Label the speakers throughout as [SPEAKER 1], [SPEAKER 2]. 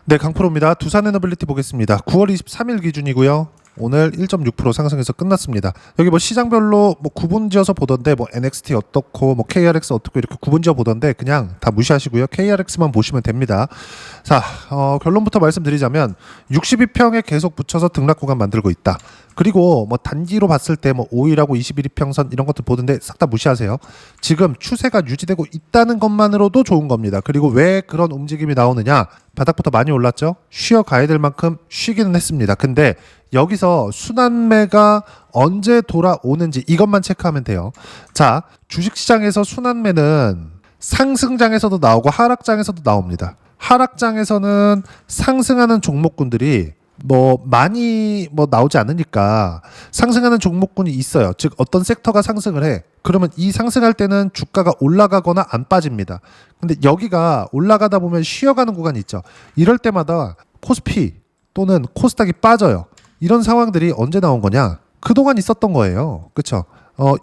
[SPEAKER 1] 네, 강프로입니다. 두산에너빌리티 보겠습니다. 9월 23일 기준이고요. 오늘 1.6% 상승해서 끝났습니다. 여기 뭐 시장별로 뭐 구분지어서 보던데 뭐 NXT 어떻고 뭐 KRX 어떻고 이렇게 구분지어 보던데 그냥 다 무시하시고요. KRX만 보시면 됩니다. 자, 결론부터 말씀드리자면 62평에 계속 붙여서 등락 구간 만들고 있다. 그리고 뭐 단기로 봤을 때 뭐 5일하고 21일평선 이런 것들 보던데 싹 다 무시하세요. 지금 추세가 유지되고 있다는 것만으로도 좋은 겁니다. 그리고 왜 그런 움직임이 나오느냐? 바닥부터 많이 올랐죠? 쉬어 가야 될 만큼 쉬기는 했습니다. 근데 여기서 순환매가 언제 돌아오는지 이것만 체크하면 돼요. 자, 주식시장에서 순환매는 상승장에서도 나오고 하락장에서도 나옵니다. 하락장에서는 상승하는 종목군들이 뭐 많이 뭐 나오지 않으니까 상승하는 종목군이 있어요. 즉 어떤 섹터가 상승을 해. 그러면 이 상승할 때는 주가가 올라가거나 안 빠집니다. 근데 여기가 올라가다 보면 쉬어가는 구간이 있죠. 이럴 때마다 코스피 또는 코스닥이 빠져요. 이런 상황들이 언제 나온 거냐? 그동안 있었던 거예요. 그쵸?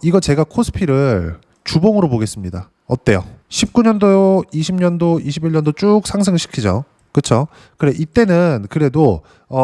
[SPEAKER 1] 이거 제가 코스피를 주봉으로 보겠습니다. 어때요? 19년도, 20년도, 21년도 쭉 상승시키죠. 그쵸? 그래, 이때는 그래도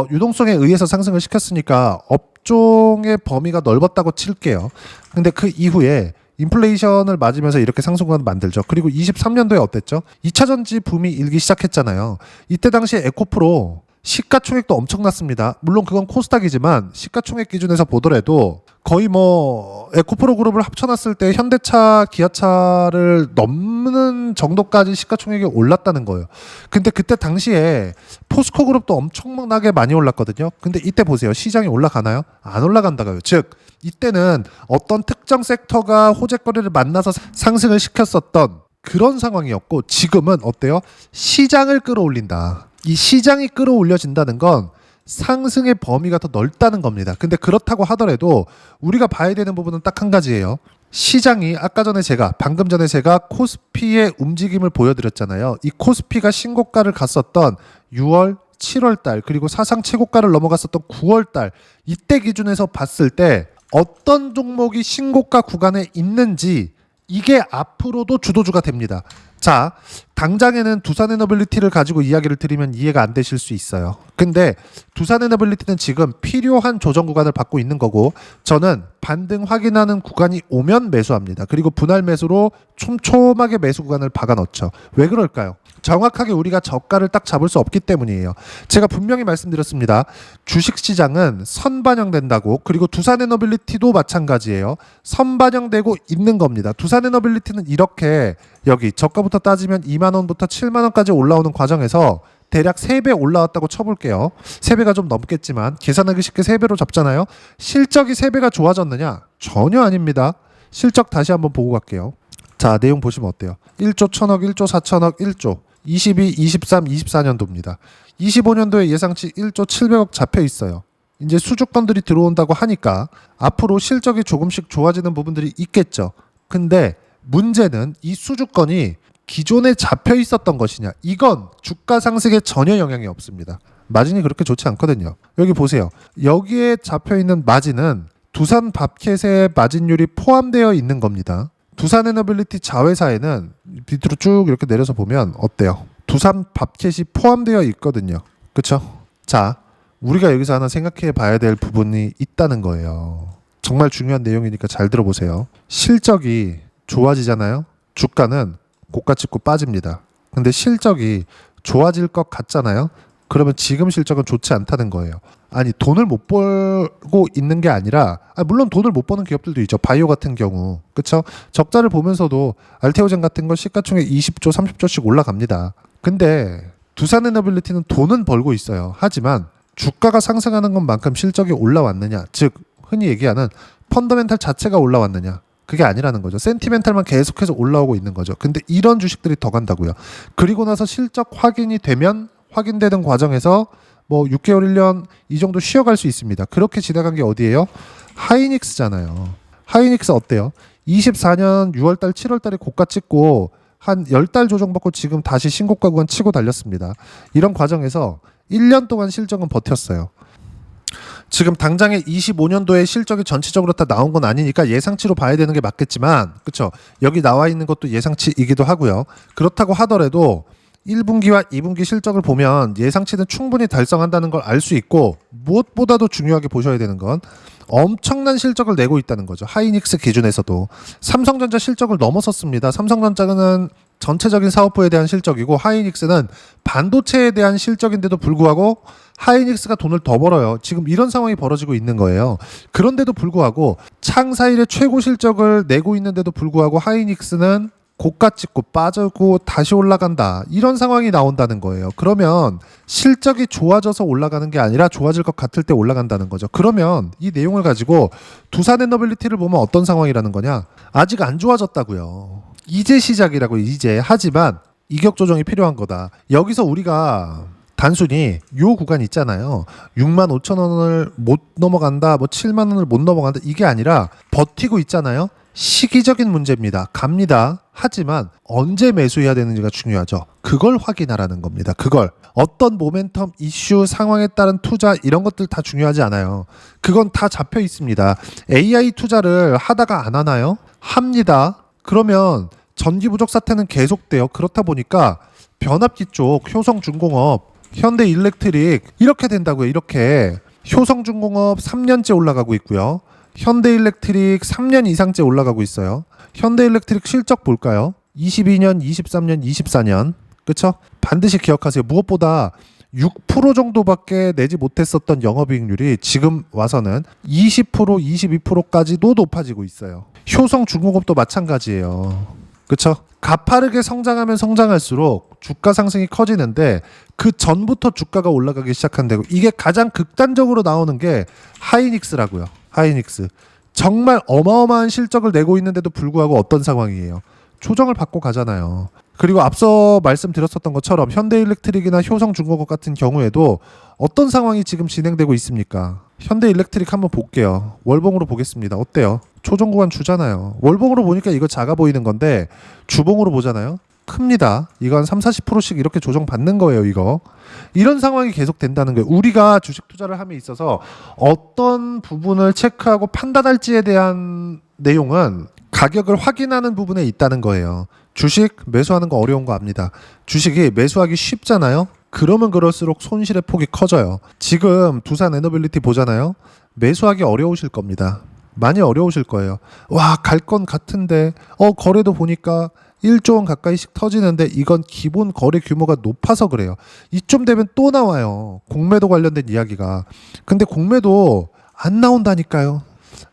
[SPEAKER 1] 유동성에 의해서 상승을 시켰으니까 업종의 범위가 넓었다고 칠게요. 근데 그 이후에 인플레이션을 맞으면서 이렇게 상승구간을 만들죠. 그리고 23년도에 어땠죠? 2차전지 붐이 일기 시작했잖아요. 이때 당시에 에코프로 시가총액도 엄청났습니다. 물론 그건 코스닥이지만 시가총액 기준에서 보더라도 거의 뭐 에코프로 그룹을 합쳐놨을 때 현대차, 기아차를 넘는 정도까지 시가총액이 올랐다는 거예요. 근데 그때 당시에 포스코 그룹도 엄청나게 많이 올랐거든요. 근데 이때 보세요. 시장이 올라가나요? 안 올라간다고요. 즉 이때는 어떤 특정 섹터가 호재거리를 만나서 상승을 시켰었던 그런 상황이었고 지금은 어때요? 시장을 끌어올린다. 이 시장이 끌어올려진다는 건 상승의 범위가 더 넓다는 겁니다. 근데 그렇다고 하더라도 우리가 봐야 되는 부분은 딱 한 가지예요. 시장이 방금 전에 제가 코스피의 움직임을 보여드렸잖아요. 이 코스피가 신고가를 갔었던 6월, 7월 달 그리고 사상 최고가를 넘어갔었던 9월 달 이때 기준에서 봤을 때 어떤 종목이 신고가 구간에 있는지 이게 앞으로도 주도주가 됩니다. 자, 당장에는 두산에너빌리티를 가지고 이야기를 드리면 이해가 안 되실 수 있어요. 근데 두산에너빌리티는 지금 필요한 조정 구간을 받고 있는 거고 저는 반등 확인하는 구간이 오면 매수합니다. 그리고 분할 매수로 촘촘하게 매수 구간을 박아 넣죠. 왜 그럴까요? 정확하게 우리가 저가를 딱 잡을 수 없기 때문이에요. 제가 분명히 말씀드렸습니다. 주식시장은 선반영된다고 그리고 두산에너빌리티도 마찬가지예요. 선반영되고 있는 겁니다. 두산에너빌리티는 이렇게 여기 저가부터 따지면 2만 원부터 7만 원까지 올라오는 과정에서 대략 3배 올라왔다고 쳐볼게요. 3배가 좀 넘겠지만 계산하기 쉽게 3배로 잡잖아요. 실적이 3배가 좋아졌느냐? 전혀 아닙니다. 실적 다시 한번 보고 갈게요. 자, 내용 보시면 어때요? 1조 1000억, 1조 4천억, 1조 22, 23, 24년도입니다. 25년도에 예상치 1조 700억 잡혀 있어요. 이제 수주권들이 들어온다고 하니까 앞으로 실적이 조금씩 좋아지는 부분들이 있겠죠. 근데 문제는 이 수주권이 기존에 잡혀 있었던 것이냐. 이건 주가 상승에 전혀 영향이 없습니다. 마진이 그렇게 좋지 않거든요. 여기 보세요. 여기에 잡혀 있는 마진은 두산 밥켓의 마진율이 포함되어 있는 겁니다. 두산에너빌리티 자회사에는 밑으로 쭉 이렇게 내려서 보면 어때요? 두산 밥켓이 포함되어 있거든요. 그쵸? 자, 우리가 여기서 하나 생각해 봐야 될 부분이 있다는 거예요. 정말 중요한 내용이니까 잘 들어보세요. 실적이 좋아지잖아요. 주가는 고가 찍고 빠집니다. 근데 실적이 좋아질 것 같잖아요. 그러면 지금 실적은 좋지 않다는 거예요. 아니 돈을 못 벌고 있는 게 아니라 물론 돈을 못 버는 기업들도 있죠. 바이오 같은 경우. 그쵸? 적자를 보면서도 알테오젠 같은 거 시가총액 20조 30조씩 올라갑니다. 근데 두산에너빌리티는 돈은 벌고 있어요. 하지만 주가가 상승하는 것만큼 실적이 올라왔느냐. 즉 흔히 얘기하는 펀더멘탈 자체가 올라왔느냐. 그게 아니라는 거죠. 센티멘탈만 계속해서 올라오고 있는 거죠. 근데 이런 주식들이 더 간다고요. 그리고 나서 실적 확인이 되면 확인되는 과정에서 뭐 6개월, 1년 이 정도 쉬어갈 수 있습니다. 그렇게 지나간 게 어디예요? 하이닉스잖아요. 하이닉스 어때요? 24년 6월달, 7월달에 고가 찍고 한 10달 조정받고 지금 다시 신고가 구간 치고 달렸습니다. 이런 과정에서 1년 동안 실적은 버텼어요. 지금 당장에 25년도에 실적이 전체적으로 다 나온 건 아니니까 예상치로 봐야 되는 게 맞겠지만, 그렇죠? 여기 나와 있는 것도 예상치이기도 하고요. 그렇다고 하더라도 1분기와 2분기 실적을 보면 예상치는 충분히 달성한다는 걸 알 수 있고, 무엇보다도 중요하게 보셔야 되는 건 엄청난 실적을 내고 있다는 거죠. 하이닉스 기준에서도 삼성전자 실적을 넘어섰습니다. 삼성전자는 전체적인 사업부에 대한 실적이고, 하이닉스는 반도체에 대한 실적인데도 불구하고 하이닉스가 돈을 더 벌어요. 지금 이런 상황이 벌어지고 있는 거예요. 그런데도 불구하고 창사 일의 최고 실적을 내고 있는데도 불구하고 하이닉스는 고가 찍고 빠지고 다시 올라간다, 이런 상황이 나온다는 거예요. 그러면 실적이 좋아져서 올라가는 게 아니라 좋아질 것 같을 때 올라간다는 거죠. 그러면 이 내용을 가지고 두산에너빌리티를 보면 어떤 상황이라는 거냐? 아직 안 좋아졌다고요. 이제 시작이라고. 이제. 하지만 이격 조정이 필요한 거다. 여기서 우리가 단순히 요 구간 있잖아요. 65,000원을 못 넘어간다, 뭐 7만 원을 못 넘어간다, 이게 아니라 버티고 있잖아요. 시기적인 문제입니다. 갑니다. 하지만 언제 매수해야 되는지가 중요하죠. 그걸 확인하라는 겁니다. 그걸. 어떤 모멘텀, 이슈, 상황에 따른 투자, 이런 것들 다 중요하지 않아요. 그건 다 잡혀 있습니다. AI 투자를 하다가 안 하나요? 합니다. 그러면 전기 부족 사태는 계속돼요. 그렇다 보니까 변압기 쪽, 효성중공업, 현대일렉트릭 이렇게 된다고요. 이렇게. 효성중공업 3년째 올라가고 있고요. 현대일렉트릭 3년 이상째 올라가고 있어요. 현대일렉트릭 실적 볼까요? 22년, 23년, 24년. 그쵸? 반드시 기억하세요. 무엇보다 6% 정도밖에 내지 못했었던 영업이익률이 지금 와서는 20%, 22%까지도 높아지고 있어요. 효성중공업도 마찬가지예요. 그쵸? 가파르게 성장하면 성장할수록 주가 상승이 커지는데, 그 전부터 주가가 올라가기 시작한다고. 이게 가장 극단적으로 나오는 게 하이닉스라고요. 하이닉스. 정말 어마어마한 실적을 내고 있는데도 불구하고 어떤 상황이에요? 조정을 받고 가잖아요. 그리고 앞서 말씀드렸었던 것처럼 현대일렉트릭이나 효성중공업 같은 경우에도 어떤 상황이 지금 진행되고 있습니까? 현대일렉트릭 한번 볼게요. 월봉으로 보겠습니다. 어때요? 조정 구간 주잖아요. 월봉으로 보니까 이거 작아 보이는 건데 주봉으로 보잖아요. 큽니다. 이거 한 30-40%씩 이렇게 조정 받는 거예요. 이거. 이런 상황이 계속 된다는 거예요. 우리가 주식 투자를 함에 있어서 어떤 부분을 체크하고 판단할지에 대한 내용은 가격을 확인하는 부분에 있다는 거예요. 주식 매수하는 거 어려운 거 압니다. 주식이 매수하기 쉽잖아요. 그러면 그럴수록 손실의 폭이 커져요. 지금 두산에너빌리티 보잖아요. 매수하기 어려우실 겁니다. 많이 어려우실 거예요. 와, 갈 건 같은데 거래도 보니까 1조 원 가까이씩 터지는데 이건 기본 거래 규모가 높아서 그래요. 이쯤 되면 또 나와요. 공매도 관련된 이야기가. 근데 공매도 안 나온다니까요.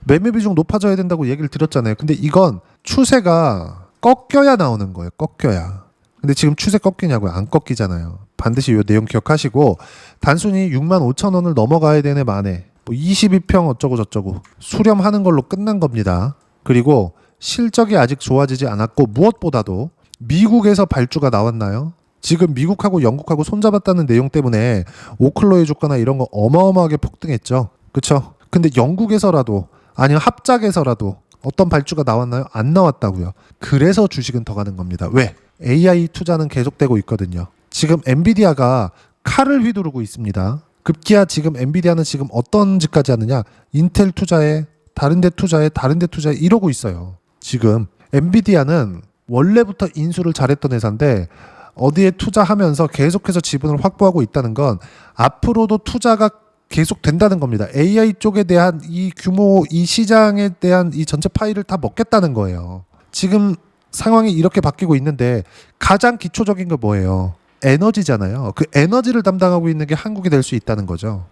[SPEAKER 1] 매매 비중 높아져야 된다고 얘기를 드렸잖아요. 근데 이건 추세가 꺾여야 나오는 거예요. 꺾여야. 근데 지금 추세 꺾이냐고요? 안 꺾이잖아요. 반드시 이 내용 기억하시고, 단순히 65,000원을 넘어가야 되네 만에 뭐 22평 어쩌고 저쩌고 수렴하는 걸로 끝난 겁니다. 그리고 실적이 아직 좋아지지 않았고, 무엇보다도 미국에서 발주가 나왔나요? 지금 미국하고 영국하고 손잡았다는 내용 때문에 오클로의 주가나 이런 거 어마어마하게 폭등했죠. 그쵸? 근데 영국에서라도, 아니면 합작에서라도 어떤 발주가 나왔나요? 안 나왔다고요. 그래서 주식은 더 가는 겁니다. 왜? AI 투자는 계속되고 있거든요. 지금 엔비디아가 칼을 휘두르고 있습니다. 급기야 지금 엔비디아는 지금 어떤 짓까지 하느냐? 인텔 투자에, 다른 데 투자에, 다른 데 투자에 이러고 있어요. 지금 엔비디아는 원래부터 인수를 잘했던 회사인데 어디에 투자하면서 계속해서 지분을 확보하고 있다는 건 앞으로도 투자가 계속 된다는 겁니다. AI 쪽에 대한 이 규모, 이 시장에 대한 이 전체 파이를 다 먹겠다는 거예요. 지금 상황이 이렇게 바뀌고 있는데 가장 기초적인 게 뭐예요? 에너지잖아요. 그 에너지를 담당하고 있는 게 한국이 될 수 있다는 거죠.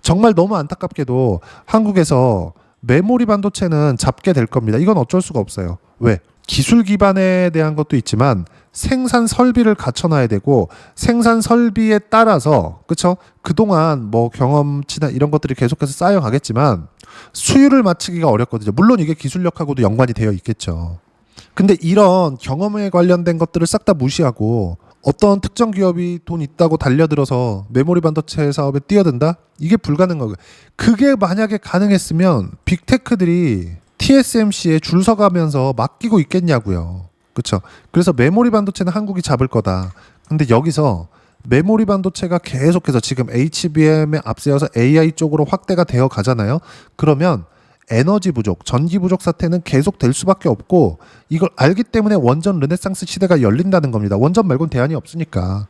[SPEAKER 1] 정말 너무 안타깝게도 한국에서 메모리 반도체는 잡게 될 겁니다. 이건 어쩔 수가 없어요. 왜? 기술 기반에 대한 것도 있지만 생산 설비를 갖춰놔야 되고, 생산 설비에 따라서, 그쵸? 그동안 뭐 경험치나 이런 것들이 계속해서 쌓여가겠지만 수율을 맞추기가 어렵거든요. 물론 이게 기술력하고도 연관이 되어 있겠죠. 근데 이런 경험에 관련된 것들을 싹 다 무시하고 어떤 특정 기업이 돈 있다고 달려들어서 메모리 반도체 사업에 뛰어든다? 이게 불가능하고요. 그게 만약에 가능했으면 빅테크들이 TSMC에 줄 서가면서 맡기고 있겠냐고요. 그렇죠? 그래서 메모리 반도체는 한국이 잡을 거다. 근데 여기서 메모리 반도체가 계속해서 지금 HBM에 앞세워서 AI 쪽으로 확대가 되어 가잖아요. 그러면 에너지 부족, 전기 부족 사태는 계속 될 수밖에 없고 이걸 알기 때문에 원전 르네상스 시대가 열린다는 겁니다. 원전 말고는 대안이 없으니까.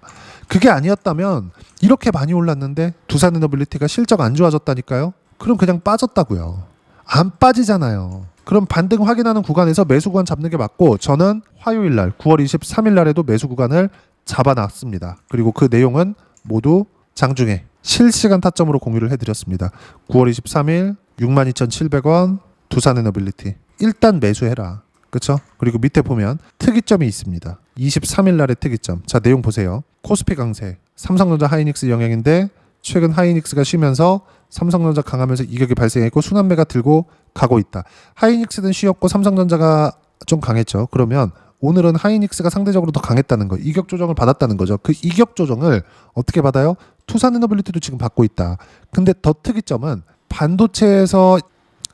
[SPEAKER 1] 그게 아니었다면 이렇게 많이 올랐는데 두산에너빌리티가 실적 안 좋아졌다니까요. 그럼 그냥 빠졌다고요. 안 빠지잖아요. 그럼 반등 확인하는 구간에서 매수 구간 잡는 게 맞고 저는 화요일 날 9월 23일 날에도 매수 구간을 잡아놨습니다. 그리고 그 내용은 모두 장중에 실시간 타점으로 공유를 해드렸습니다. 9월 23일 62,700원 두산에너빌리티 일단 매수해라. 그쵸? 그리고 밑에 보면 특이점이 있습니다. 23일 날의 특이점. 자, 내용 보세요. 코스피 강세, 삼성전자 하이닉스 영향인데 최근 하이닉스가 쉬면서 삼성전자 강하면서 이격이 발생했고 순환매가 들고 가고 있다. 하이닉스는 쉬었고 삼성전자가 좀 강했죠. 그러면 오늘은 하이닉스가 상대적으로 더 강했다는 거, 이격 조정을 받았다는 거죠. 그 이격 조정을 어떻게 받아요? 투산에너빌리티도 지금 받고 있다. 근데 더 특이점은 반도체에서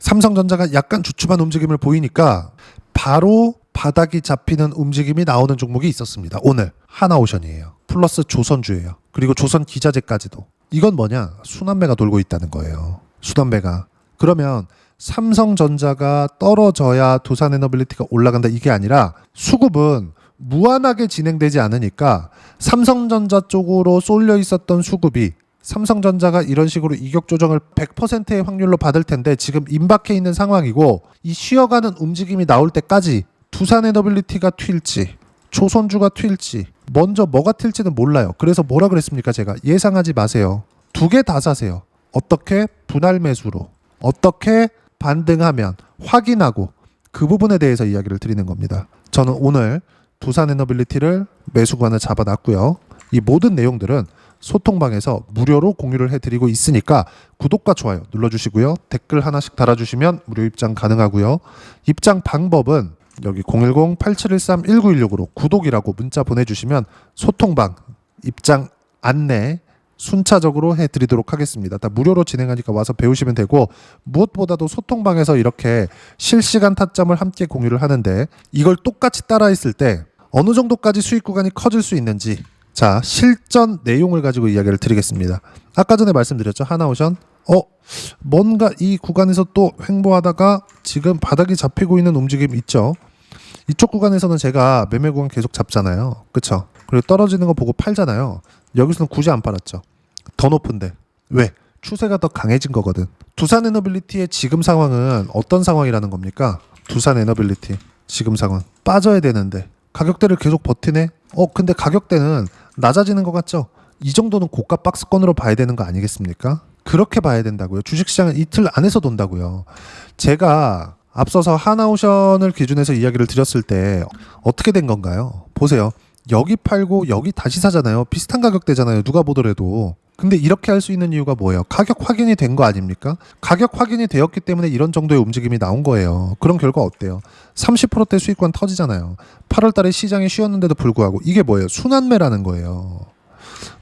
[SPEAKER 1] 삼성전자가 약간 주춤한 움직임을 보이니까 바로 바닥이 잡히는 움직임이 나오는 종목이 있었습니다. 오늘 하나오션이에요. 플러스 조선주예요. 그리고 조선 기자재까지도. 이건 뭐냐? 순환매가 돌고 있다는 거예요. 순환매가. 그러면 삼성전자가 떨어져야 두산에너빌리티가 올라간다 이게 아니라 수급은 무한하게 진행되지 않으니까 삼성전자 쪽으로 쏠려 있었던 수급이 삼성전자가 이런 식으로 이격 조정을 100%의 확률로 받을 텐데 지금 임박해 있는 상황이고 이 쉬어가는 움직임이 나올 때까지 두산에너빌리티가 튈지 조선주가 튈지 먼저 뭐가 튈지는 몰라요. 그래서 뭐라 그랬습니까? 제가 예상하지 마세요. 두 개 다 사세요. 어떻게? 분할 매수로. 어떻게 반등하면 확인하고 그 부분에 대해서 이야기를 드리는 겁니다. 저는 오늘 두산에너빌리티를 매수관을 잡아놨고요. 이 모든 내용들은 소통방에서 무료로 공유를 해드리고 있으니까 구독과 좋아요 눌러주시고요. 댓글 하나씩 달아주시면 무료 입장 가능하고요. 입장 방법은 여기 010-8713-1916으로 구독이라고 문자 보내주시면 소통방 입장 안내 순차적으로 해드리도록 하겠습니다. 다 무료로 진행하니까 와서 배우시면 되고 무엇보다도 소통방에서 이렇게 실시간 타점을 함께 공유를 하는데 이걸 똑같이 따라했을 때 어느 정도까지 수익 구간이 커질 수 있는지 자 실전 내용을 가지고 이야기를 드리겠습니다. 아까 전에 말씀드렸죠. 하나오션 뭔가 이 구간에서 또 횡보하다가 지금 바닥이 잡히고 있는 움직임 있죠. 이쪽 구간에서는 제가 매매 구간 계속 잡잖아요. 그쵸? 그리고 떨어지는 거 보고 팔잖아요. 여기서는 굳이 안 팔았죠. 더 높은데 왜? 추세가 더 강해진 거거든. 두산에너빌리티의 지금 상황은 어떤 상황이라는 겁니까? 두산에너빌리티 지금 상황 빠져야 되는데 가격대를 계속 버티네. 근데 가격대는 낮아지는 것 같죠? 이 정도는 고가 박스권으로 봐야 되는 거 아니겠습니까? 그렇게 봐야 된다고요. 주식시장은 이틀 안에서 돈다고요. 제가 앞서서 하나오션을 기준해서 이야기를 드렸을 때 어떻게 된 건가요? 보세요. 여기 팔고 여기 다시 사잖아요. 비슷한 가격대잖아요. 누가 보더라도. 근데 이렇게 할 수 있는 이유가 뭐예요? 가격 확인이 된 거 아닙니까? 가격 확인이 되었기 때문에 이런 정도의 움직임이 나온 거예요. 그런 결과 어때요? 30%대 수익권 터지잖아요. 8월 달에 시장이 쉬었는데도 불구하고 이게 뭐예요? 순환매라는 거예요.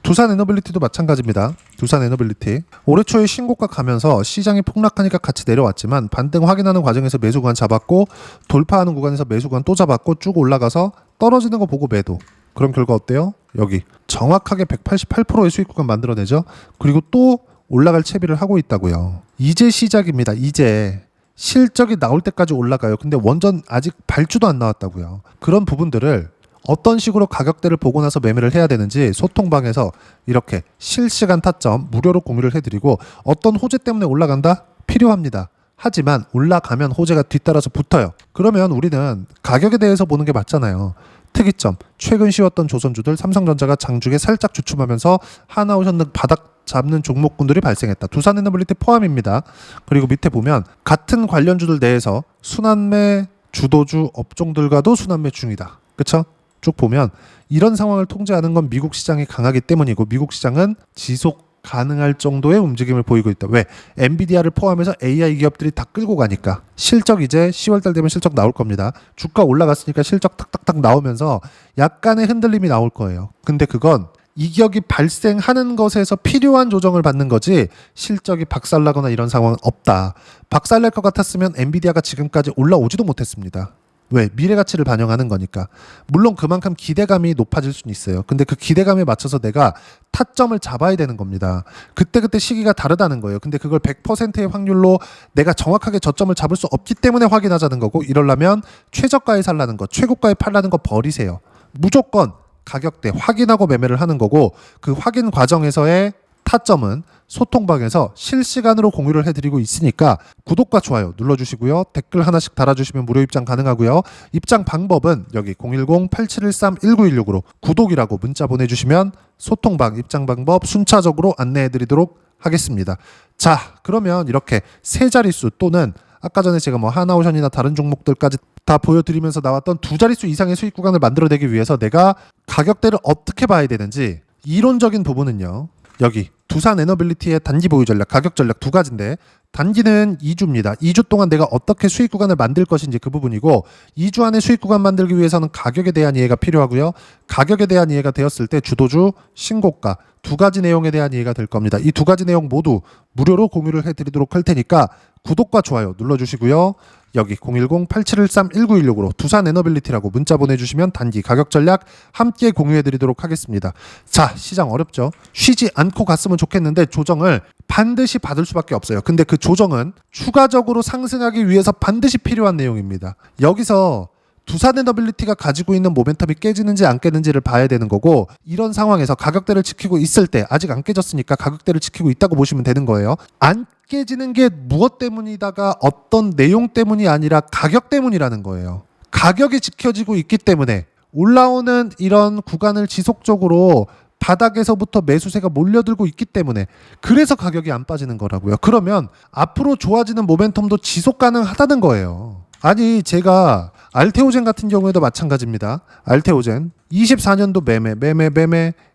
[SPEAKER 1] 두산에너빌리티도 마찬가지입니다. 두산에너빌리티 올해 초에 신고가 가면서 시장이 폭락하니까 같이 내려왔지만 반등 확인하는 과정에서 매수 구간 잡았고 돌파하는 구간에서 매수 구간 또 잡았고 쭉 올라가서 떨어지는 거 보고 매도. 그런 결과 어때요? 여기 정확하게 188%의 수익 구간 만들어내죠. 그리고 또 올라갈 채비를 하고 있다고요. 이제 시작입니다. 이제 실적이 나올 때까지 올라가요. 근데 원전 아직 발주도 안 나왔다고요. 그런 부분들을 어떤 식으로 가격대를 보고 나서 매매를 해야 되는지 소통방에서 이렇게 실시간 타점 무료로 공유를 해드리고 어떤 호재 때문에 올라간다? 필요합니다. 하지만 올라가면 호재가 뒤따라서 붙어요. 그러면 우리는 가격에 대해서 보는 게 맞잖아요. 특이점, 최근 쉬었던 조선주들 삼성전자가 장중에 살짝 주춤하면서 하나오션 등 바닥 잡는 종목군들이 발생했다. 두산에너빌리티 포함입니다. 그리고 밑에 보면 같은 관련주들 내에서 순환매 주도주 업종들과도 순환매 중이다. 그쵸? 쭉 보면 이런 상황을 통제하는 건 미국 시장이 강하기 때문이고 미국 시장은 지속 가능할 정도의 움직임을 보이고 있다. 왜? 엔비디아를 포함해서 AI 기업들이 다 끌고 가니까. 실적 이제 10월달 되면 실적 나올 겁니다. 주가 올라갔으니까 실적 탁탁탁 나오면서 약간의 흔들림이 나올 거예요. 근데 그건 이격이 발생하는 것에서 필요한 조정을 받는 거지 실적이 박살나거나 이런 상황은 없다. 박살날 것 같았으면 엔비디아가 지금까지 올라오지도 못했습니다. 왜? 미래 가치를 반영하는 거니까. 물론 그만큼 기대감이 높아질 수는 있어요. 근데 그 기대감에 맞춰서 내가 타점을 잡아야 되는 겁니다. 그때그때 시기가 다르다는 거예요. 근데 그걸 100%의 확률로 내가 정확하게 저점을 잡을 수 없기 때문에 확인하자는 거고, 이러려면 최저가에 살라는 거, 최고가에 팔라는 거 버리세요. 무조건 가격대 확인하고 매매를 하는 거고, 그 확인 과정에서의 타점은 소통방에서 실시간으로 공유를 해드리고 있으니까 구독과 좋아요 눌러주시고요. 댓글 하나씩 달아주시면 무료 입장 가능하고요. 입장 방법은 여기 010-8713-1916으로 구독이라고 문자 보내주시면 소통방 입장 방법 순차적으로 안내해드리도록 하겠습니다. 자, 그러면 이렇게 세 자릿수 또는 아까 전에 제가 뭐 하나오션이나 다른 종목들까지 다 보여드리면서 나왔던 두 자릿수 이상의 수익 구간을 만들어내기 위해서 내가 가격대를 어떻게 봐야 되는지 이론적인 부분은요. 여기 두산 에너빌리티의 단기 보유 전략, 가격 전략 두 가지인데, 단기는 2주입니다. 2주 동안 내가 어떻게 수익 구간을 만들 것인지 그 부분이고, 2주 안에 수익 구간 만들기 위해서는 가격에 대한 이해가 필요하고요. 가격에 대한 이해가 되었을 때 주도주, 신고가 두 가지 내용에 대한 이해가 될 겁니다. 이 두 가지 내용 모두 무료로 공유를 해드리도록 할 테니까 구독과 좋아요 눌러주시고요. 여기 010-8713-1916으로 두산 에너빌리티라고 문자 보내주시면 단기 가격 전략 함께 공유해드리도록 하겠습니다. 자, 시장 어렵죠? 쉬지 않고 갔으면 좋겠는데 조정을 반드시 받을 수밖에 없어요. 근데 그 조정은 추가적으로 상승하기 위해서 반드시 필요한 내용입니다. 여기서 두산 에너빌리티가 가지고 있는 모멘텀이 깨지는지 안 깨는지를 봐야 되는 거고, 이런 상황에서 가격대를 지키고 있을 때, 아직 안 깨졌으니까 가격대를 지키고 있다고 보시면 되는 거예요. 안 깨지는 게 무엇 때문이다가 어떤 내용 때문이 아니라 가격 때문이라는 거예요. 가격이 지켜지고 있기 때문에 올라오는 이런 구간을 지속적으로 바닥에서부터 매수세가 몰려들고 있기 때문에, 그래서 가격이 안 빠지는 거라고요. 그러면 앞으로 좋아지는 모멘텀도 지속 가능하다는 거예요. 아니, 제가 알테오젠 같은 경우에도 마찬가지입니다. 알테오젠 24년도 매매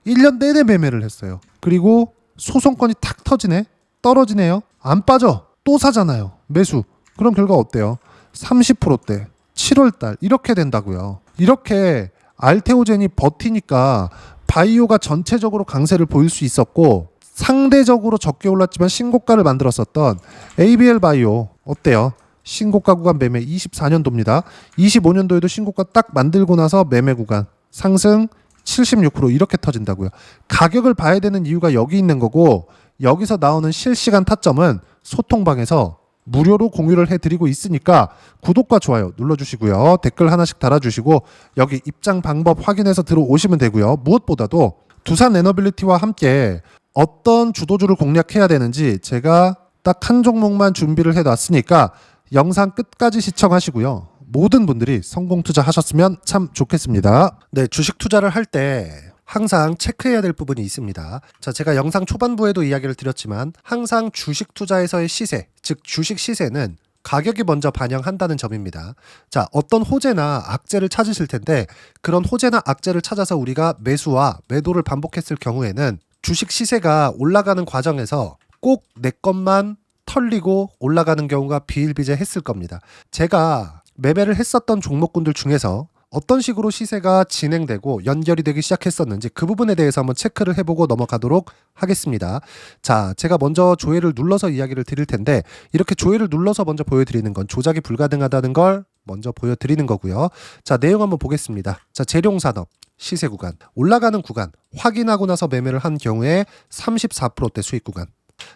[SPEAKER 1] 1년 내내 매매를 했어요. 그리고 소송건이 탁 터지네? 떨어지네요? 안 빠져. 또 사잖아요. 매수. 그럼 결과 어때요? 30%대 7월달 이렇게 된다고요. 이렇게 알테오젠이 버티니까 바이오가 전체적으로 강세를 보일 수 있었고, 상대적으로 적게 올랐지만 신고가를 만들었었던 ABL 바이오 어때요? 신고가 구간 매매 24년도입니다. 25년도에도 신고가 딱 만들고 나서 매매 구간 상승 76% 이렇게 터진다고요. 가격을 봐야 되는 이유가 여기 있는 거고, 여기서 나오는 실시간 타점은 소통방에서 무료로 공유를 해드리고 있으니까 구독과 좋아요 눌러주시고요. 댓글 하나씩 달아주시고 여기 입장 방법 확인해서 들어오시면 되고요. 무엇보다도 두산 에너빌리티와 함께 어떤 주도주를 공략해야 되는지 제가 딱 한 종목만 준비를 해놨으니까 영상 끝까지 시청하시고요. 모든 분들이 성공 투자하셨으면 참 좋겠습니다. 네, 주식 투자를 할 때 항상 체크해야 될 부분이 있습니다. 자, 제가 영상 초반부에도 이야기를 드렸지만 항상 주식 투자에서의 시세, 즉 주식 시세는 가격이 먼저 반영한다는 점입니다. 자, 어떤 호재나 악재를 찾으실 텐데, 그런 호재나 악재를 찾아서 우리가 매수와 매도를 반복했을 경우에는 주식 시세가 올라가는 과정에서 꼭 내 것만 털리고 올라가는 경우가 비일비재했을 겁니다. 제가 매매를 했었던 종목군들 중에서 어떤 식으로 시세가 진행되고 연결이 되기 시작했었는지 그 부분에 대해서 한번 체크를 해보고 넘어가도록 하겠습니다. 자, 제가 먼저 조회를 눌러서 이야기를 드릴 텐데, 이렇게 조회를 눌러서 먼저 보여드리는 건 조작이 불가능하다는 걸 먼저 보여드리는 거고요. 자, 내용 한번 보겠습니다. 자, 재룡산업 시세 구간, 올라가는 구간 확인하고 나서 매매를 한 경우에 34%대 수익 구간.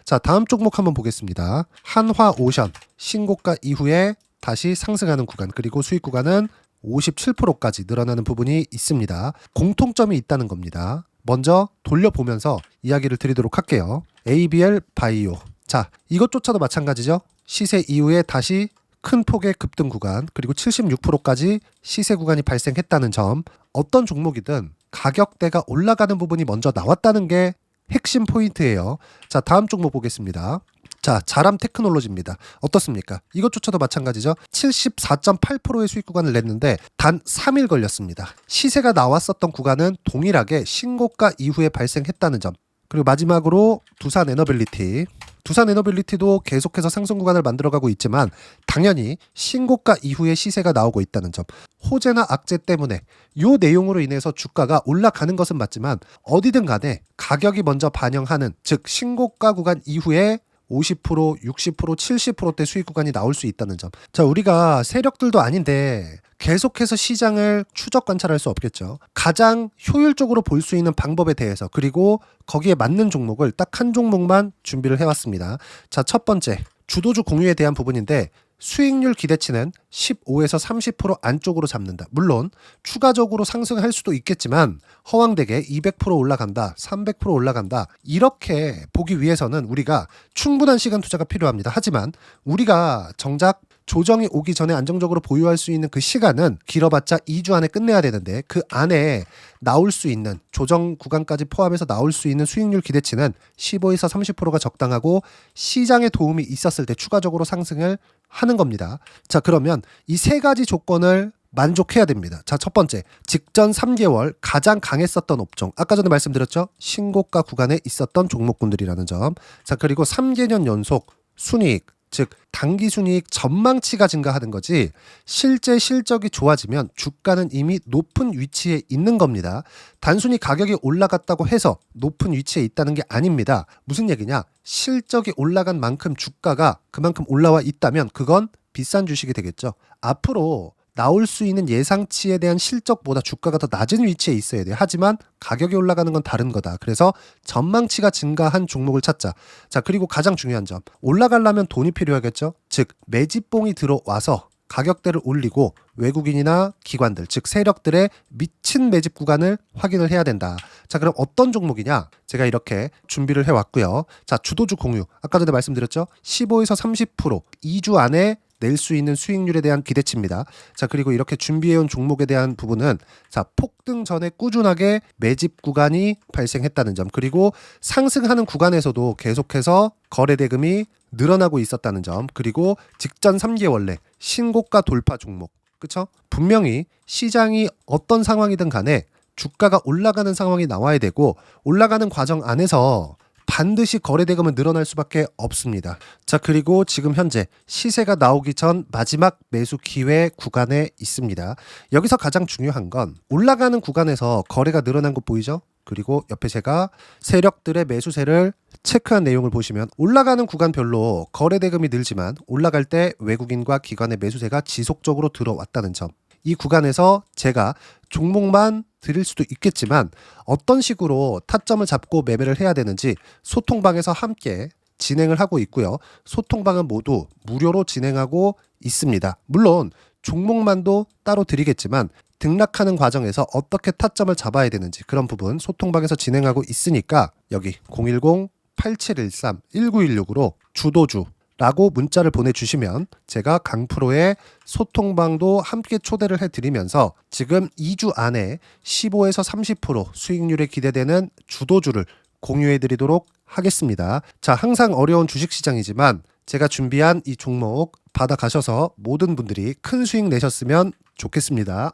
[SPEAKER 1] 자, 다음 종목 한번 보겠습니다. 한화오션 신고가 이후에 다시 상승하는 구간, 그리고 수익 구간은 57%까지 늘어나는 부분이 있습니다. 공통점이 있다는 겁니다. 먼저 돌려보면서 이야기를 드리도록 할게요. ABL 바이오. 자, 이것조차도 마찬가지죠. 시세 이후에 다시 큰 폭의 급등 구간, 그리고 76%까지 시세 구간이 발생했다는 점. 어떤 종목이든 가격대가 올라가는 부분이 먼저 나왔다는 게 핵심 포인트예요. 자, 다음 종목 보겠습니다. 자, 자람 테크놀로지입니다. 어떻습니까? 이것조차도 마찬가지죠. 74.8%의 수익 구간을 냈는데 단 3일 걸렸습니다. 시세가 나왔었던 구간은 동일하게 신고가 이후에 발생했다는 점. 그리고 마지막으로 두산 에너빌리티. 두산 에너빌리티도 계속해서 상승 구간을 만들어가고 있지만 당연히 신고가 이후에 시세가 나오고 있다는 점. 호재나 악재 때문에 이 내용으로 인해서 주가가 올라가는 것은 맞지만 어디든 간에 가격이 먼저 반영하는, 즉 신고가 구간 이후에 50%, 60%, 70%대 수익 구간이 나올 수 있다는 점. 자, 우리가 세력들도 아닌데 계속해서 시장을 추적 관찰할 수 없겠죠. 가장 효율적으로 볼 수 있는 방법에 대해서, 그리고 거기에 맞는 종목을 딱 한 종목만 준비를 해왔습니다. 자, 첫 번째, 주도주 공유에 대한 부분인데 수익률 기대치는 15에서 30% 안쪽으로 잡는다. 물론 추가적으로 상승할 수도 있겠지만 허황되게 200% 올라간다, 300% 올라간다, 이렇게 보기 위해서는 우리가 충분한 시간 투자가 필요합니다. 하지만 우리가 정작 조정이 오기 전에 안정적으로 보유할 수 있는 그 시간은 길어봤자 2주 안에 끝내야 되는데, 그 안에 나올 수 있는 조정 구간까지 포함해서 나올 수 있는 수익률 기대치는 15에서 30%가 적당하고 시장에 도움이 있었을 때 추가적으로 상승을 하는 겁니다. 자, 그러면 이 세 가지 조건을 만족해야 됩니다. 자, 첫 번째, 직전 3개월 가장 강했었던 업종, 아까 전에 말씀드렸죠? 신고가 구간에 있었던 종목군들이라는 점. 자, 그리고 3개년 연속 순이익, 즉 단기 순이익 전망치가 증가하는 거지, 실제 실적이 좋아지면 주가는 이미 높은 위치에 있는 겁니다. 단순히 가격이 올라갔다고 해서 높은 위치에 있다는 게 아닙니다. 무슨 얘기냐? 실적이 올라간 만큼 주가가 그만큼 올라와 있다면 그건 비싼 주식이 되겠죠. 앞으로 나올 수 있는 예상치에 대한 실적보다 주가가 더 낮은 위치에 있어야 돼요. 하지만 가격이 올라가는 건 다른 거다. 그래서 전망치가 증가한 종목을 찾자. 자, 그리고 가장 중요한 점, 올라가려면 돈이 필요하겠죠. 즉 매집봉이 들어와서 가격대를 올리고 외국인이나 기관들, 즉 세력들의 미친 매집 구간을 확인을 해야 된다. 자, 그럼 어떤 종목이냐? 제가 이렇게 준비를 해왔고요. 자, 주도주 공유, 아까 전에 말씀드렸죠. 15에서 30% 2주 안에 낼 수 있는 수익률에 대한 기대치입니다. 자, 그리고 이렇게 준비해온 종목에 대한 부분은, 자, 폭등 전에 꾸준하게 매집 구간이 발생했다는 점, 그리고 상승하는 구간에서도 계속해서 거래 대금이 늘어나고 있었다는 점, 그리고 직전 3개월 내 신고가 돌파 종목, 그쵸? 분명히 시장이 어떤 상황이든 간에 주가가 올라가는 상황이 나와야 되고, 올라가는 과정 안에서 반드시 거래 대금은 늘어날 수밖에 없습니다. 자, 그리고 지금 현재 시세가 나오기 전 마지막 매수 기회 구간에 있습니다. 여기서 가장 중요한 건 올라가는 구간에서 거래가 늘어난 거 보이죠? 그리고 옆에 제가 세력들의 매수세를 체크한 내용을 보시면 올라가는 구간별로 거래 대금이 늘지만 올라갈 때 외국인과 기관의 매수세가 지속적으로 들어왔다는 점. 이 구간에서 제가 종목만 드릴 수도 있겠지만 어떤 식으로 타점을 잡고 매매를 해야 되는지 소통방에서 함께 진행을 하고 있고요. 소통방은 모두 무료로 진행하고 있습니다. 물론 종목만도 따로 드리겠지만 등락하는 과정에서 어떻게 타점을 잡아야 되는지 그런 부분 소통방에서 진행하고 있으니까 여기 010-8713-1916으로 주도주 라고 문자를 보내주시면 제가 강프로의 소통방도 함께 초대를 해드리면서 지금 2주 안에 15에서 30% 수익률에 기대되는 주도주를 공유해드리도록 하겠습니다. 자, 항상 어려운 주식시장이지만 제가 준비한 이 종목 받아가셔서 모든 분들이 큰 수익 내셨으면 좋겠습니다.